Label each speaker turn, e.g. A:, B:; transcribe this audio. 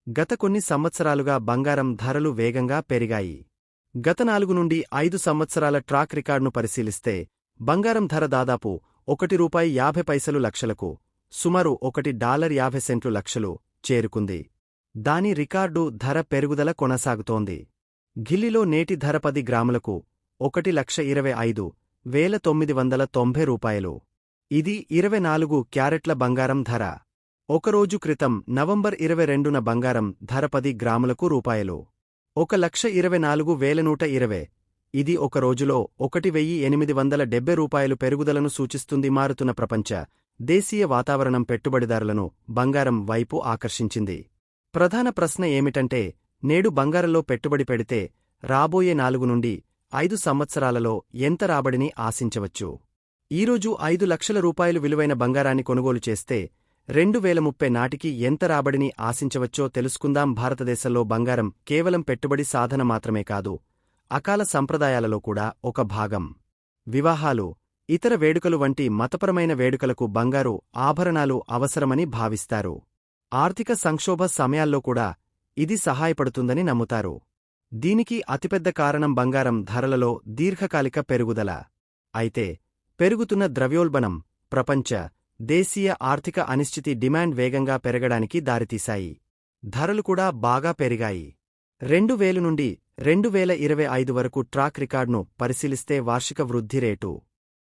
A: గత కొన్ని సంవత్సరాలుగా బంగారం ధరలు వేగంగా పెరిగాయి. గత 4 నుండి 5 సంవత్సరాల ట్రాక్ రికార్డును పరిశీలిస్తే బంగారం ధర దాదాపు ₹1.50 లక్షలకు, సుమారు $1.50 లక్షలు చేరుకుంది. దాని రికార్డు ధర పెరుగుదల కొనసాగుతోంది. ఢిల్లీలో నేటి ధర 10 గ్రాములకు ₹1,25,990. ఇది 24 క్యారెట్ల బంగారం ధర. ఒకరోజు క్రితం నవంబర్ 22న బంగారం ధర 10 గ్రాములకు ₹1,24,120. ఇది ఒక రోజులో ₹1,870 పెరుగుదలను సూచిస్తుంది. మారుతున్న ప్రపంచ, దేశీయ వాతావరణం పెట్టుబడిదారులను బంగారం వైపు ఆకర్షించింది. ప్రధాన ప్రశ్న ఏమిటంటే, నేడు బంగారంలో పెట్టుబడి పెడితే రాబోయే 4 నుండి 5 సంవత్సరాలలో ఎంత రాబడిని ఆశించవచ్చు? ఈరోజు ₹5,00,000 విలువైన బంగారాన్ని కొనుగోలు చేస్తే 2030 నాటికి ఎంత రాబడిని ఆశించవచ్చో తెలుసుకుందాం. భారతదేశంలో బంగారం కేవలం పెట్టుబడి సాధన మాత్రమే కాదు, అకాల సంప్రదాయాలలో కూడా ఒక భాగం. వివాహాలు, ఇతర వేడుకలు వంటి మతపరమైన వేడుకలకు బంగారు ఆభరణాలు అవసరమని భావిస్తారు. ఆర్థిక సంక్షోభ సమయాల్లో కూడా ఇది సహాయపడుతుందని నమ్ముతారు. దీనికి అతిపెద్ద కారణం బంగారం ధరలలో దీర్ఘకాలిక పెరుగుదల. అయితే పెరుగుతున్న ద్రవ్యోల్బణం, ప్రపంచ, దేశీయ ఆర్థిక అనిశ్చితి డిమాండ్ వేగంగా పెరగడానికి దారితీశాయి. ధరలు కూడా బాగా పెరిగాయి. 2000 నుండి 2025 వరకు ట్రాక్ రికార్డును పరిశీలిస్తే వార్షిక వృద్ధి రేటు